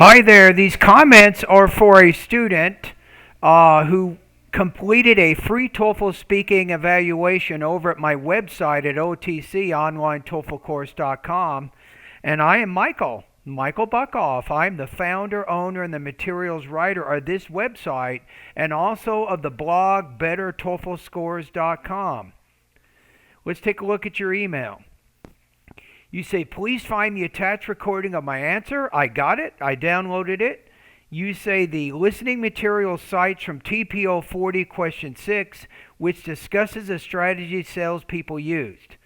Hi there. These comments are for a student who completed a free TOEFL speaking evaluation over at my website at otconlinetoeflcourse.com. And I am Michael Buckoff. I'm the founder, owner, and the materials writer of this website and also of the blog bettertoeflscores.com. Let's take a look at your email. You say, please find the attached recording of my answer. I got it. I downloaded it. You say the listening material cites from TPO 40 question 6, which discusses a strategy salespeople used.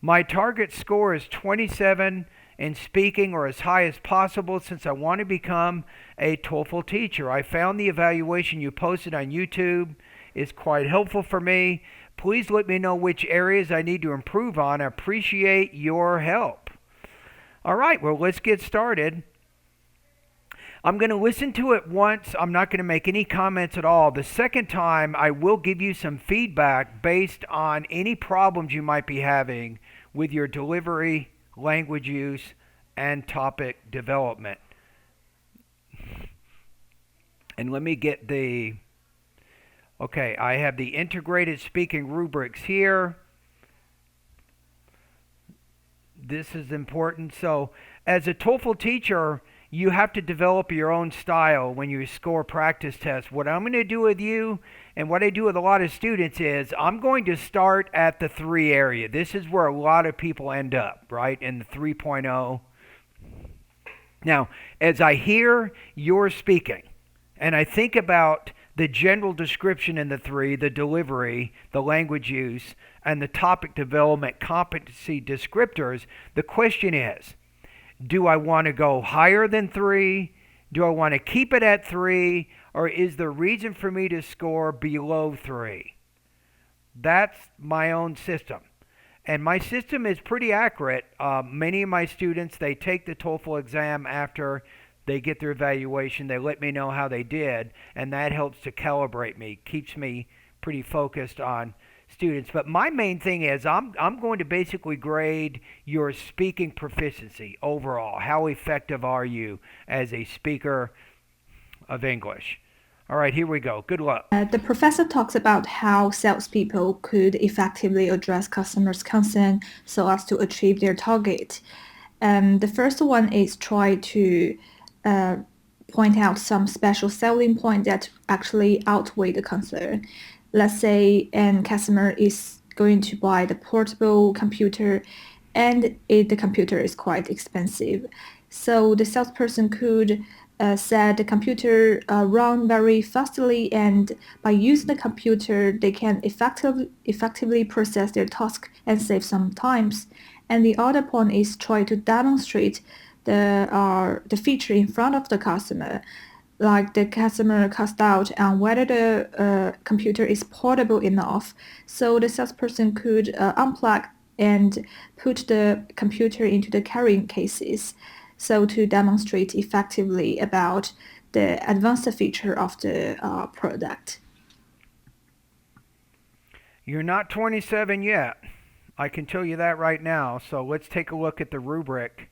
My target score is 27 in speaking or as high as possible since I want to become a TOEFL teacher. I found the evaluation you posted on YouTube is quite helpful for me. Please let me know which areas I need to improve on. I appreciate your help. All right, well, let's get started. I'm going to listen to it once. I'm not going to make any comments at all. The second time, I will give you some feedback based on any problems you might be having with your delivery, language use, and topic development. And let me get the... Okay, I have the integrated speaking rubrics here. This is important. So, as a TOEFL teacher, you have to develop your own style when you score practice tests. What I'm going to do with you and what I do with a lot of students is I'm going to start at the 3 area. This is where a lot of people end up, right, in the 3.0. Now, as I hear your speaking and I think about the general description in the 3, the delivery, the language use, and the topic development competency descriptors, the question is, do I want to go higher than 3? Do I want to keep it at 3? Or is there reason for me to score below 3? That's my own system. And my system is pretty accurate. Many of my students, they take the TOEFL exam after they get their evaluation. They let me know how they did, and that helps to calibrate me, keeps me pretty focused on students. But my main thing is I'm going to basically grade your speaking proficiency overall. How effective are you as a speaker of English? All right, here we go. Good luck. The professor talks about how salespeople could effectively address customers' concern so as to achieve their target. The first one is try to point out some special selling point that actually outweigh the concern. Let's say a customer is going to buy the portable computer and the computer is quite expensive. So the salesperson could say the computer run very fastly, and by using the computer, they can effectively process their task and save some times. And the other point is try to demonstrate the feature in front of the customer, like the customer cast out on whether the computer is portable enough. So the salesperson could unplug and put the computer into the carrying cases, so to demonstrate effectively about the advanced feature of the product. You're not 27 yet. I can tell you that right now. So let's take a look at the rubric.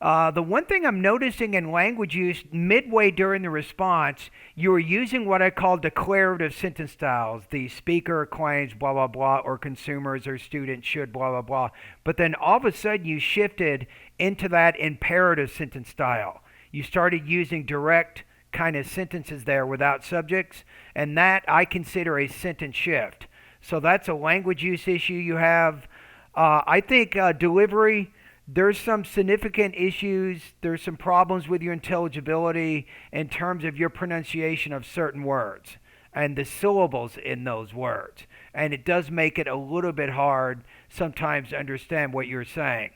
The one thing I'm noticing in language use midway during the response, you are using what I call declarative sentence styles. The speaker claims blah, blah, blah, or consumers or students should blah, blah, blah. But then all of a sudden you shifted into that imperative sentence style. You started using direct kind of sentences there without subjects, and that I consider a sentence shift. So that's a language use issue you have. I think delivery... There's some significant issues. There's some problems with your intelligibility in terms of your pronunciation of certain words and the syllables in those words. And it does make it a little bit hard sometimes to understand what you're saying.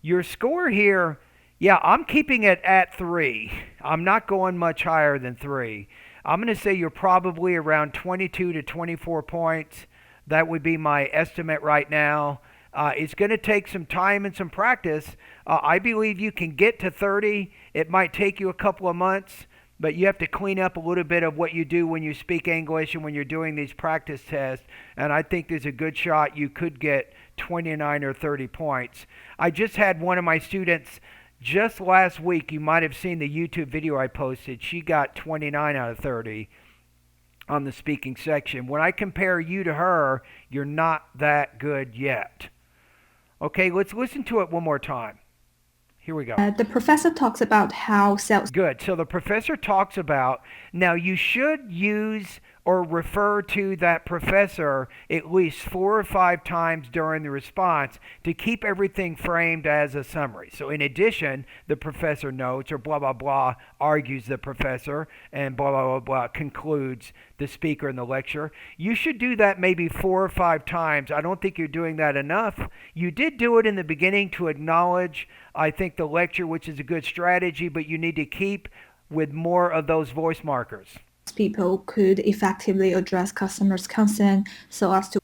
Your score here, yeah, I'm keeping it at 3. I'm not going much higher than 3. I'm going to say you're probably around 22 to 24 points. That would be my estimate right now. It's going to take some time and some practice. I believe you can get to 30. It might take you a couple of months, but you have to clean up a little bit of what you do when you speak English and when you're doing these practice tests. And I think there's a good shot you could get 29 or 30 points. I just had one of my students Just last week, you might have seen the YouTube video I posted. She got 29 out of 30 on the speaking section. When I compare you to her, you're not that good yet. Okay, let's listen to it one more time. Here we go. The professor talks about how sales. Good. So the professor talks about, now you should use or refer to that professor at least 4 or 5 times during the response to keep everything framed as a summary. So in addition, the professor notes, or blah, blah, blah, argues the professor, and blah, blah, blah, blah, concludes the speaker in the lecture. You should do that maybe 4 or 5 times. I don't think you're doing that enough. You did do it in the beginning to acknowledge, I think, the lecture, which is a good strategy, but you need to keep with more of those voice markers. People could effectively address customers' concern so as to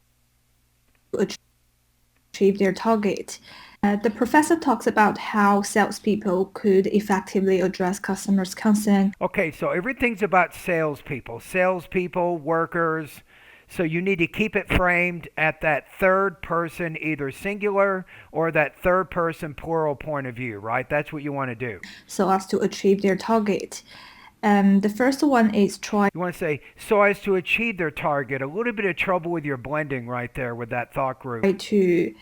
achieve their target. The professor talks about how salespeople could effectively address customers' concern. Okay, so everything's about salespeople, workers. So you need to keep it framed at that third person, either singular or that third person plural point of view, right? That's what you want to do. So as to achieve their target. The first one is try. You want to say, so as to achieve their target. A little bit of trouble with your blending right there with that thought group. To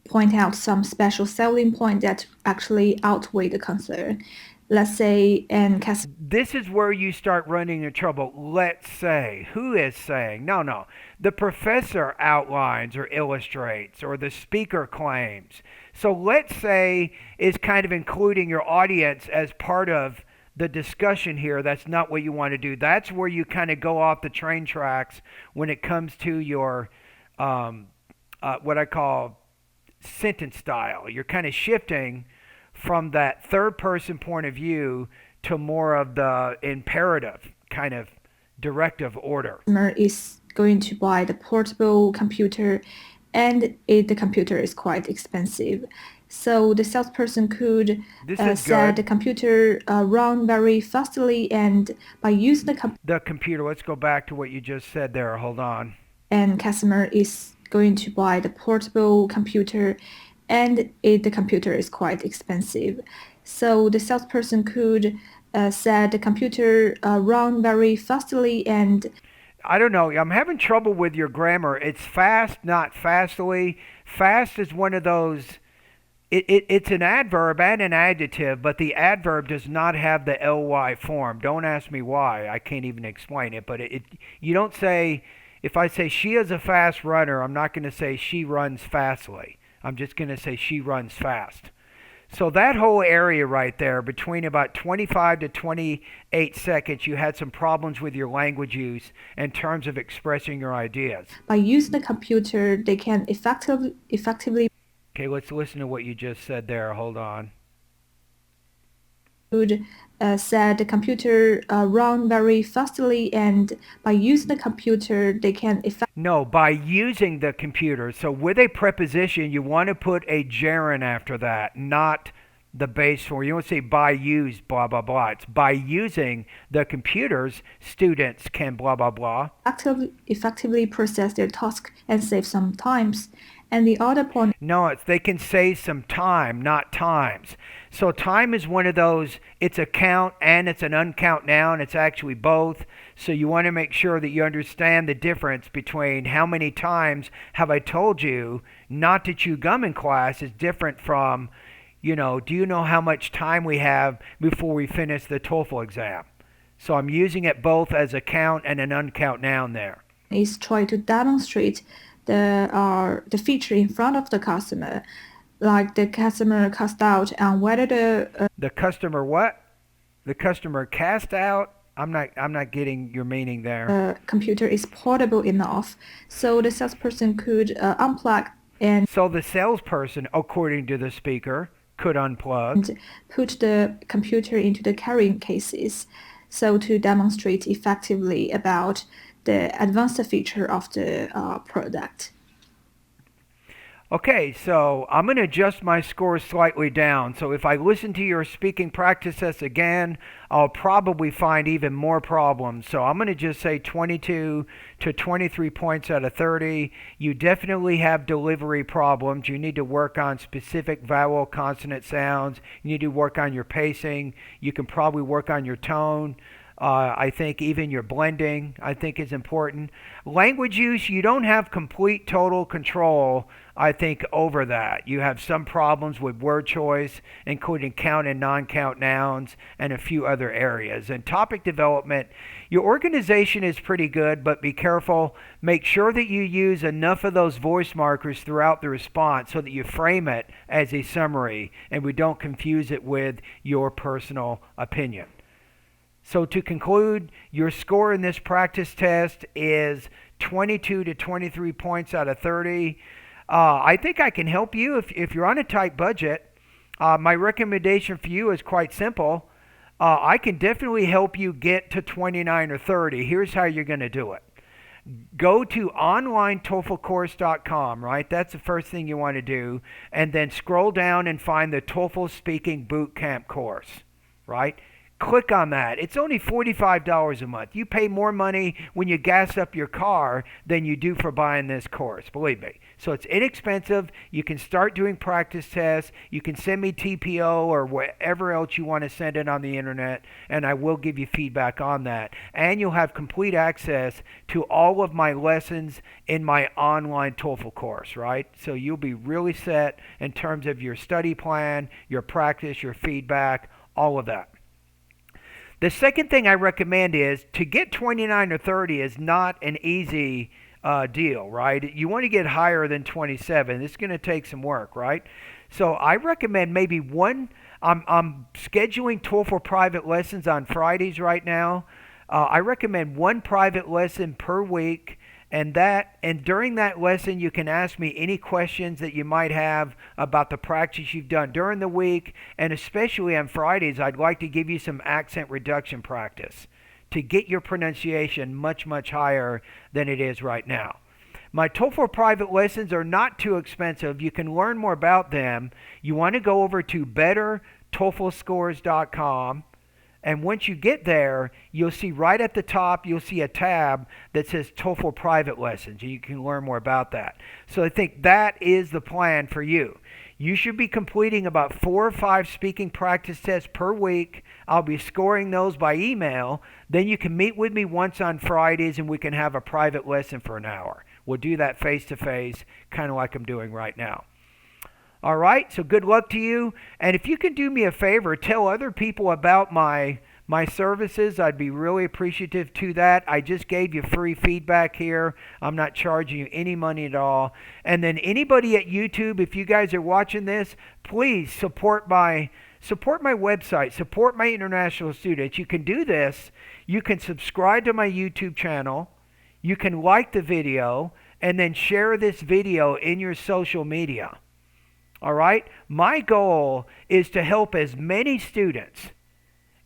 point out some special selling point that actually outweigh the concern. Let's say, and this is where you start running into trouble. Let's say. Who is saying? No. The professor outlines or illustrates, or the speaker claims. So let's say is kind of including your audience as part of the discussion here. That's not what you want to do. That's where you kind of go off the train tracks when it comes to your what I call sentence style. You're kind of shifting from that third person point of view to more of the imperative kind of directive order. Customer is going to buy the portable computer, and the computer is quite expensive. So the salesperson could say the computer run very fastly, and by using the computer, let's go back to what you just said there. Hold on. And customer is going to buy the portable computer, and the computer is quite expensive. So the salesperson could say the computer run very fastly, and I don't know. I'm having trouble with your grammar. It's fast, not fastly. Fast is one of those. It's an adverb and an adjective, but the adverb does not have the ly form. Don't ask me why. I can't even explain it. But you don't say, if I say she is a fast runner, I'm not going to say she runs fastly. I'm just going to say she runs fast. So that whole area right there, between about 25 to 28 seconds, you had some problems with your language use in terms of expressing your ideas. By using the computer, they can effectively. Okay, let's listen to what you just said there. Hold on. Would say the computer run very fastly, and by using the computer, they can No, by using the computer. So with a preposition, you want to put a gerund after that, not the base form. You don't say by use, blah, blah, blah. It's by using the computers, students can blah, blah, blah. Effectively process their task and save some times. And the other point. No, they can save some time, not times. So time is one of those, it's a count and it's an uncount noun. It's actually both. So you want to make sure that you understand the difference between how many times have I told you not to chew gum in class is different from, do you know how much time we have before we finish the Toefl exam? So I'm using it both as a count and an uncount noun there. Is try to demonstrate the feature in front of the customer, like the customer cast out and whether the customer what? The customer cast out? I'm not getting your meaning there. The computer is portable enough, so the salesperson could unplug and. So the salesperson, according to the speaker, could unplug and put the computer into the carrying cases, so to demonstrate effectively about the advanced feature of the product. Okay, so I'm going to adjust my score slightly down. So if I listen to your speaking practice test again, I'll probably find even more problems. So I'm going to just say 22 to 23 points out of 30. You definitely have delivery problems. You need to work on specific vowel consonant sounds. You need to work on your pacing. You can probably work on your tone. I think even your blending, I think, is important. Language use, you don't have complete total control, I think, over that. You have some problems with word choice, including count and non-count nouns, and a few other areas. And topic development, your organization is pretty good, but be careful. Make sure that you use enough of those voice markers throughout the response so that you frame it as a summary and we don't confuse it with your personal opinion. So to conclude, your score in this practice test is 22 to 23 points out of 30. I think I can help you if you're on a tight budget. My recommendation for you is quite simple. I can definitely help you get to 29 or 30. Here's how you're going to do it. Go to onlinetoeflcourse.com, right? That's the first thing you want to do. And then scroll down and find the TOEFL Speaking Bootcamp course, right? Click on that. It's only $45 a month. You pay more money when you gas up your car than you do for buying this course, believe me. So it's inexpensive. You can start doing practice tests. You can send me TPO or whatever else you want to send it on the internet, and I will give you feedback on that. And you'll have complete access to all of my lessons in my online TOEFL course, right? So you'll be really set in terms of your study plan, your practice, your feedback, all of that. The second thing I recommend is to get 29 or 30 is not an easy deal, right? You want to get higher than 27. It's going to take some work, right? So I recommend maybe one. I'm scheduling TOEFL private lessons on Fridays right now. I recommend one private lesson per week. And during that lesson, you can ask me any questions that you might have about the practice you've done during the week. And especially on Fridays, I'd like to give you some accent reduction practice to get your pronunciation much, much higher than it is right now. My TOEFL private lessons are not too expensive. You can learn more about them. You want to go over to bettertoeflscores.com. And once you get there, you'll see right at the top, you'll see a tab that says TOEFL Private Lessons, and you can learn more about that. So I think that is the plan for you. You should be completing about 4 or 5 speaking practice tests per week. I'll be scoring those by email. Then you can meet with me once on Fridays, and we can have a private lesson for an hour. We'll do that face-to-face, kind of like I'm doing right now. All right, so good luck to you. And if you can do me a favor, tell other people about my services. I'd be really appreciative to that. I just gave you free feedback here. I'm not charging you any money at all. And then anybody at YouTube, if you guys are watching this, please support my website, support my international students. You can do this. You can subscribe to my YouTube channel. You can like the video and then share this video in your social media. All right? My goal is to help as many students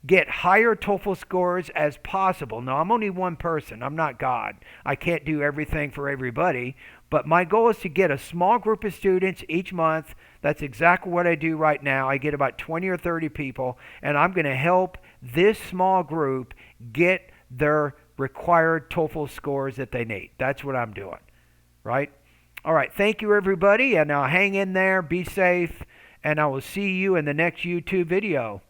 get higher TOEFL scores as possible. Now, I'm only one person. I'm not God. I can't do everything for everybody. But my goal is to get a small group of students each month. That's exactly what I do right now. I get about 20 or 30 people, and I'm going to help this small group get their required TOEFL scores that they need. That's what I'm doing, right? All right, thank you, everybody, and hang in there, be safe, and I will see you in the next YouTube video.